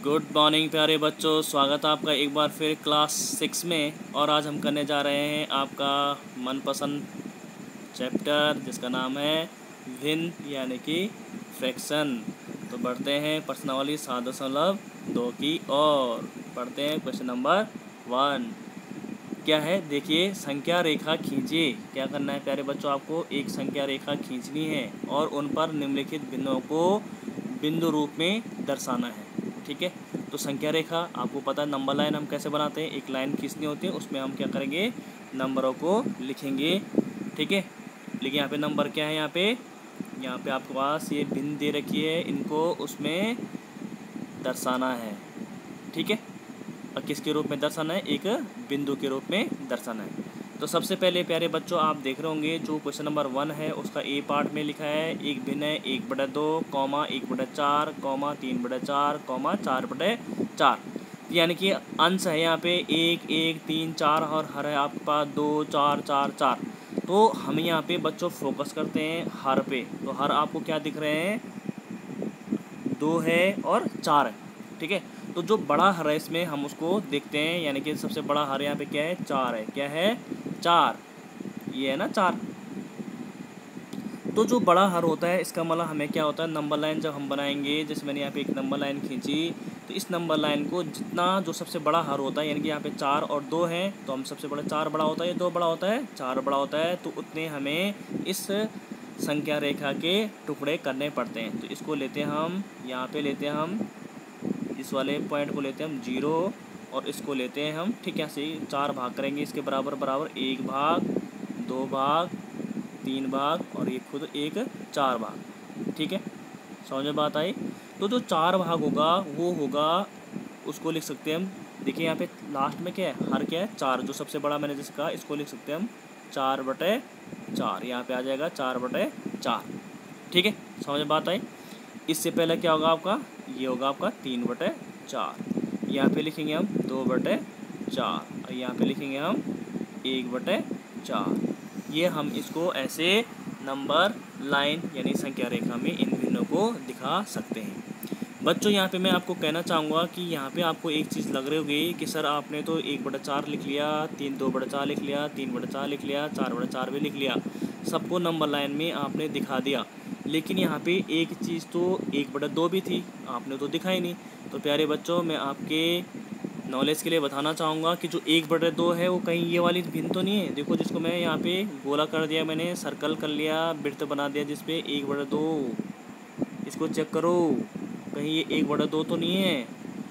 Good morning प्यारे बच्चों, स्वागत है आपका एक बार फिर क्लास 6 में। और आज हम करने जा रहे हैं आपका मनपसंद चैप्टर जिसका नाम है भिन्न यानी कि फ्रैक्शन। तो बढ़ते हैं प्रश्नावली 7.2 की और पढ़ते हैं क्वेश्चन नंबर 1। क्या है देखिए, संख्या रेखा खींचिए। क्या करना है प्यारे बच्चों, आपको एक संख्या रेखा खींचनी है और उन पर निम्नलिखित बिंदुओं को बिंदु रूप में दर्शाना है। ठीक है, तो संख्या रेखा आपको पता है, नंबर लाइन हम कैसे बनाते हैं। एक लाइन खींचनी होती है, उसमें हम क्या करेंगे, नंबरों को लिखेंगे। ठीक है, लेकिन यहाँ पे नंबर क्या है, यहाँ पे आपके पास ये बिंदु दे रखी है, इनको उसमें दर्शाना है। ठीक है, और किसके रूप में दर्शाना है, एक बिंदु के रूप में दर्शाना है। तो सबसे पहले प्यारे बच्चों आप देख रहे होंगे जो क्वेश्चन नंबर 1 है उसका ए पार्ट में लिखा है एक भिन्न है 1/2, 1/4, 3/4, 4/4, यानी कि अंश है यहाँ पे 1, 1, 3, 4 और हर है आपके पास 2, 4, 4, 4। तो हम यहाँ पे बच्चों फोकस करते हैं हर पे। तो हर आपको क्या दिख रहे हैं, 2 है और 4 है। ठीक है, तो जो बड़ा हर है इसमें हम उसको देखते हैं, यानी कि सबसे बड़ा हर यहाँ पे क्या है, 4 है। क्या है, 4, ये है ना 4। तो जो बड़ा हर होता है इसका मतलब हमें क्या होता है, नंबर लाइन जब हम बनाएंगे, जैसे मैंने यहाँ पे एक नंबर लाइन खींची, तो इस नंबर लाइन को जितना जो सबसे बड़ा हर होता है, यानी कि यहाँ पे 4 और 2 हैं, तो हम सबसे बड़ा 4 बड़ा होता है, 2 बड़ा होता है, 4 बड़ा होता है, तो उतने हमें इस संख्या रेखा के टुकड़े करने पड़ते हैं। तो इसको लेते हैं हम, यहाँ पे लेते हैं हम, इस वाले पॉइंट को लेते हैं हम 0 और इसको लेते हैं हम, ठीक है, ऐसे 4 भाग करेंगे इसके बराबर बराबर, 1 भाग, 2 भाग, 3 भाग और ये खुद एक 4 भाग। ठीक है, समझ में बात आई। तो जो 4 भाग होगा वो होगा, उसको लिख सकते हैं हम, देखिए यहाँ पे लास्ट में क्या है, हर क्या है, 4, जो सबसे बड़ा मैंने जैसे कहा, इसको लिख सकते हैं हम 4/4, यहाँ पे आ जाएगा 4/4। ठीक है, समझ में बात आई। इससे पहले क्या होगा आपका, ये होगा आपका 3/4, यहाँ पे लिखेंगे हम 2/4 और यहाँ पे लिखेंगे हम 1/4। ये हम इसको ऐसे नंबर लाइन यानी संख्या रेखा में इन भिन्नों को दिखा सकते हैं। बच्चों यहाँ पे मैं आपको कहना चाहूँगा कि यहाँ पे आपको एक चीज़ लग रही होगी कि सर आपने तो 1/4 लिख लिया, 2/4 लिख लिया, 3/4 लिख लिया, 4/4 भी लिख लिया, सबको नंबर लाइन में आपने दिखा दिया, लेकिन यहाँ पे एक चीज़ तो 1/2 भी थी, आपने तो दिखाई नहीं। तो प्यारे बच्चों मैं आपके नॉलेज के लिए बताना चाहूँगा कि जो 1/2 है वो कहीं ये वाली भिन्न तो नहीं है। देखो, जिसको मैं यहाँ पे गोला कर दिया, मैंने सर्कल कर लिया, वृत्त बना दिया जिसपे 1/2, इसको चेक करो, कहीं ये 1/2 तो नहीं है।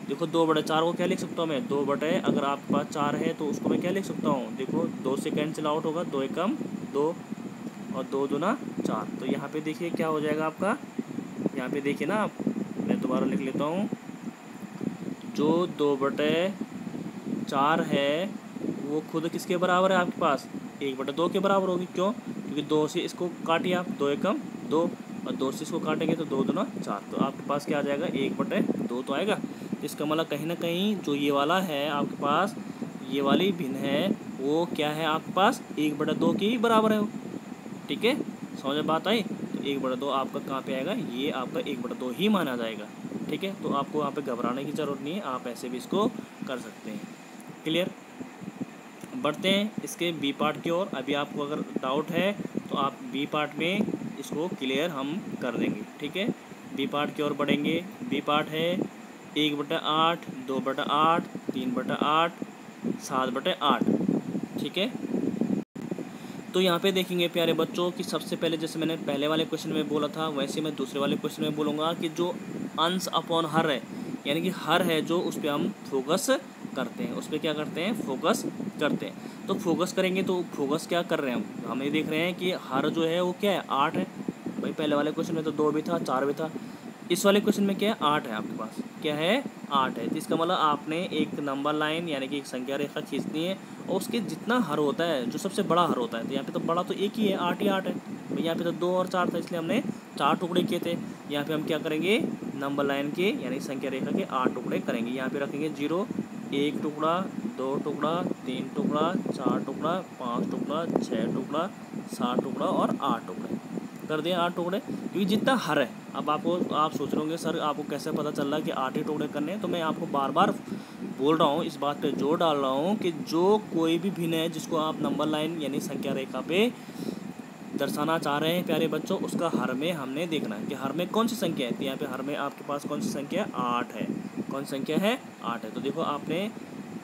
देखो 2/4 को क्या लिख सकता हूँ मैं, 2 अगर आपके पास 4 है तो उसको मैं क्या लिख सकता हूँ, देखो 2 से कैंसिल आउट होगा, 2 एकम 2 और 2 दूना 4। तो यहाँ पे देखिए क्या हो जाएगा आपका, यहाँ पे देखिए ना आप, मैं दोबारा लिख लेता हूँ, जो 2/4 है वो खुद किसके बराबर है आपके पास, 1/2 के बराबर होगी। क्यों, क्योंकि 2 से इसको काटिए आप, 2 एकम 2 और 2 से इसको काटेंगे तो 2 दूना 4, तो आपके पास क्या आ जाएगा, 1/2 तो आएगा। इसका मतलब कहीं ना कहीं जो ये वाला है आपके पास, ये वाली भिन्न है, वो क्या है आपके पास, 1/2 के बराबर है वो। ठीक है, समझ में बात आई। तो 1/2 आपका कहाँ पे आएगा, ये आपका 1/2 ही माना जाएगा। ठीक है, तो आपको यहाँ पे घबराने की ज़रूरत नहीं है, आप ऐसे भी इसको कर सकते हैं। क्लियर, बढ़ते हैं इसके बी पार्ट की ओर। अभी आपको अगर डाउट है तो आप बी पार्ट में इसको क्लियर हम कर देंगे। ठीक है, बी पार्ट की ओर बढ़ेंगे। बी पार्ट है 1/8, 2/8, 3/8, 7/8। ठीक है, तो यहाँ पे देखेंगे प्यारे बच्चों कि सबसे पहले जैसे मैंने पहले वाले क्वेश्चन में बोला था, वैसे मैं दूसरे वाले क्वेश्चन में बोलूँगा कि जो अंश अपॉन हर है, यानी कि हर है जो, उस पर हम फोकस करते हैं, उस पर क्या करते हैं, फोकस करते हैं। तो फोकस करेंगे तो फोकस क्या कर रहे हैं हम ये देख रहे हैं कि हर जो है वो क्या है, 8 है। भाई पहले वाले क्वेश्चन में तो 2 भी था, 4 भी था, इस वाले क्वेश्चन में क्या है, 8 है आपके पास, क्या है, 8 है। तो इसका मतलब आपने एक नंबर लाइन यानी कि एक संख्या रेखा खींचनी है और उसके जितना हर होता है, जो सबसे बड़ा हर होता है, तो यहाँ पे तो बड़ा तो एक ही है, 8 ही 8 है। तो यहाँ पे तो 2 और 4 था, इसलिए हमने 4 टुकड़े किए थे। यहाँ पे हम क्या करेंगे, नंबर लाइन के यानी संख्या रेखा के 8 टुकड़े करेंगे। यहाँ पे रखेंगे 0, 1 टुकड़ा, 2 टुकड़ा, 3 टुकड़ा, 4 टुकड़ा, 5 टुकड़ा, 6 टुकड़ा, 7 टुकड़ा और 8 टुकड़े। कर दिए 8 टुकड़े, क्योंकि जितना हर है। अब आप सोच रहे होंगे सर आपको कैसे पता चल रहा है कि 8 ही टुकड़े करने हैं। तो मैं आपको बार बार बोल रहा हूँ, इस बात पे जोर डाल रहा हूँ कि जो कोई भी भिन्न है जिसको आप नंबर लाइन यानी संख्या रेखा पे दर्शाना चाह रहे हैं प्यारे बच्चों, उसका हर में हमने देखना है कि हर में कौन सी संख्या है। तो यहाँ पे हर में आपके पास कौन सी संख्या है, 8 है। कौन सी संख्या है, 8 है। तो देखो आपने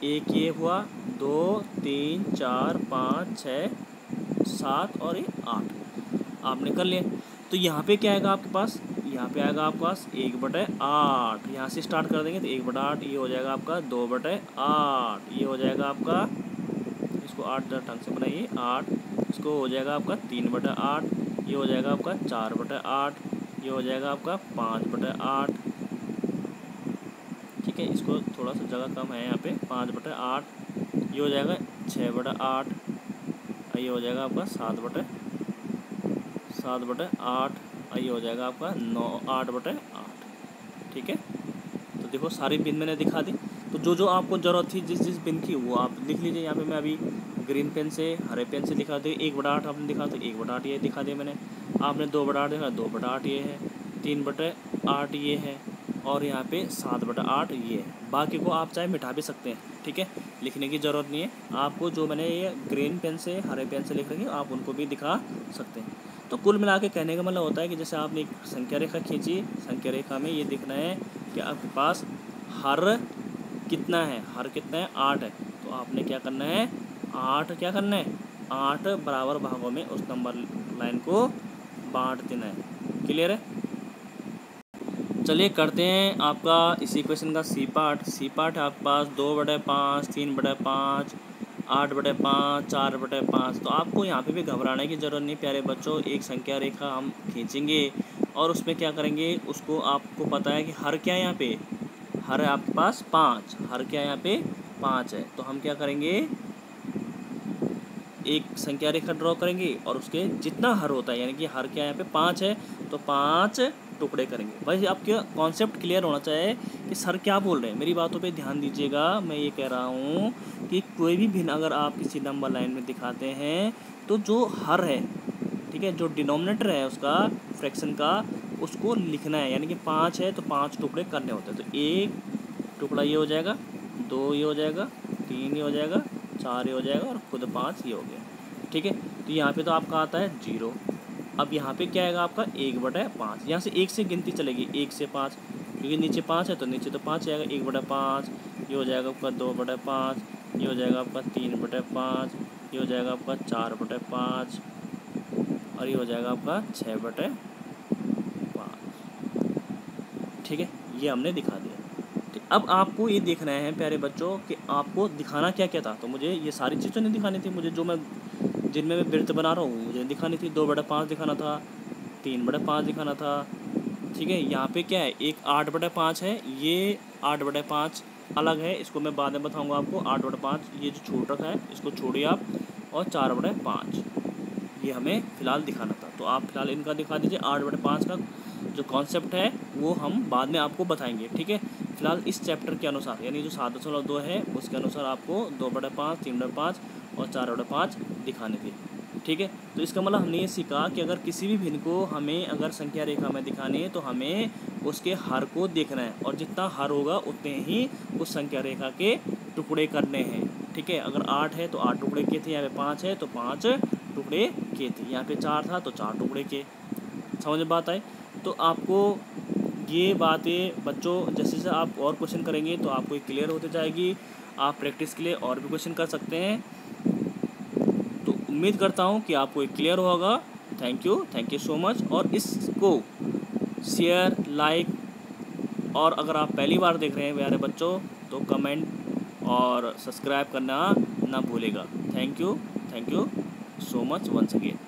एक ये हुआ, 2 3 4 5 6 7 और ये 8 आपने कर लिया। तो यहाँ पे क्या आएगा आपके पास, यहाँ पे आएगा आपके पास 1/8। यहाँ से स्टार्ट कर देंगे तो 1/8 ये हो जाएगा आपका, 2/8 ये हो जाएगा आपका, इसको 8 ढंग से बनाइए 8, इसको हो जाएगा आपका 3/8, ये हो जाएगा आपका 4/8, ये हो जाएगा आपका 5/8। ठीक है, इसको थोड़ा सा जगह कम है यहाँ पे, 5/8, ये हो जाएगा 6/8, ये हो जाएगा आपका 7/8, ये हो जाएगा आपका 8/8। ठीक है, तो देखो सारी बिन मैंने दिखा दी। तो जो आपको ज़रूरत थी जिस बिन की वो आप लिख लीजिए। यहाँ पे मैं अभी ग्रीन पेन से हरे पेन से लिखा दी। 1/8 आपने दिखा तो 1/8 ये दिखा दिया मैंने। आपने 2/8 देखा, 2/8 ये है, 3/8 ये है, और यहाँ पे 7/8 ये है। बाकी को आप चाहे मिटा भी सकते हैं। ठीक है, लिखने की ज़रूरत नहीं है आपको। जो मैंने ये ग्रीन पेन से हरे पेन से लिख रखी आप उनको भी दिखा सकते हैं। तो कुल मिला के कहने का मतलब होता है कि जैसे आपने एक संख्या रेखा खींची, संख्या रेखा में ये दिखना है कि आपके पास हर कितना है, हर कितना है, 8 है। तो आपने क्या करना है, 8 क्या करना है, 8 बराबर भागों में उस नंबर लाइन को बांट देना है। क्लियर है। चलिए करते हैं आपका इसी क्वेश्चन का सी पार्ट। सी पार्ट है आपके पास 2/5, 3/5, 8/5, 4/5। तो आपको यहाँ पे भी घबराने की ज़रूरत नहीं प्यारे बच्चों। एक संख्या रेखा हम खींचेंगे और उसमें क्या करेंगे, उसको आपको पता है कि हर क्या है यहाँ पे, हर है आपके पास 5, हर क्या है यहाँ पे 5 है। तो हम क्या करेंगे, एक संख्या रेखा ड्रॉ करेंगे और उसके जितना हर होता है, यानी कि हर क्या यहाँ पे 5 है तो 5 टुकड़े करेंगे। भाई आपके कॉन्सेप्ट क्लियर होना चाहिए कि सर क्या बोल रहे हैं। मेरी बातों पे ध्यान दीजिएगा। मैं ये कह रहा हूँ कि कोई भी भिन्न अगर आप किसी नंबर लाइन में दिखाते हैं तो जो हर है, ठीक है, जो डिनोमिनेटर है उसका फ्रैक्शन का, उसको लिखना है। यानी कि 5 है तो 5 टुकड़े करने होते हैं। तो 1 टुकड़ा ये हो जाएगा, 2 ये हो जाएगा, 3 ये हो जाएगा, 4 ये हो जाएगा और खुद 5 ये हो गया। ठीक है, तो यहाँ पे तो आपका आता है 0। अब यहाँ पे क्या आएगा आपका 1/5। यहाँ से 1 से गिनती चलेगी, 1 से 5, क्योंकि नीचे 5 है तो नीचे तो 5 आएगा। 1/5 ये हो जाएगा आपका, 2/5 ये हो जाएगा आपका, 3/5 ये हो जाएगा आपका, 4/5 और ये हो जाएगा आपका 6/5। ठीक है, ये हमने दिखा दिया। ठीक, अब आपको ये देखना है प्यारे बच्चों कि आपको दिखाना क्या क्या था। तो मुझे ये सारी चीज़ें नहीं दिखानी थी, मुझे जो मैं जिनमें मैं वृत्त बना रहा हूँ मुझे दिखानी थी। 2/5 दिखाना था, 3/5 दिखाना था। ठीक है, यहाँ पे क्या है, एक 8/5 है, ये 8/5 अलग है, इसको मैं बाद में बताऊँगा आपको। 8/5 ये जो छोड़ रखा है इसको छोड़िए आप, और 4/5 ये हमें फ़िलहाल दिखाना था। तो आप फिलहाल इनका दिखा दीजिए। 8/5 का जो कॉन्सेप्ट है वो हम बाद में आपको बताएंगे। ठीक है, फिलहाल इस चैप्टर के अनुसार यानी जो 7.2 है उसके अनुसार आपको 2/5, 3/5 और 4/5 दिखाने थे। ठीक है, तो इसका मतलब हमने ये सीखा कि अगर किसी भी भिन्न को हमें अगर संख्या रेखा में दिखानी है तो हमें उसके हर को देखना है, और जितना हर होगा उतने ही उस संख्या रेखा के टुकड़े करने हैं। ठीक है, अगर 8 है तो 8 टुकड़े किए थे, यहाँ पे 5 है तो 5 टुकड़े किए थे, यहाँ पे 4 था तो 4 टुकड़े किए। समझ में बात आई। तो आपको ये बातें बच्चों जैसे जैसे आप और क्वेश्चन करेंगे तो आपको क्लियर होती जाएगी। आप प्रैक्टिस के लिए और भी क्वेश्चन कर सकते हैं। तो उम्मीद करता हूँ कि आपको क्लियर होगा। Thank you so much. और इसको शेयर, लाइक, और अगर आप पहली बार देख रहे हैं प्यारे बच्चों तो कमेंट और सब्सक्राइब करना ना भूलेगा। Thank you so much once again.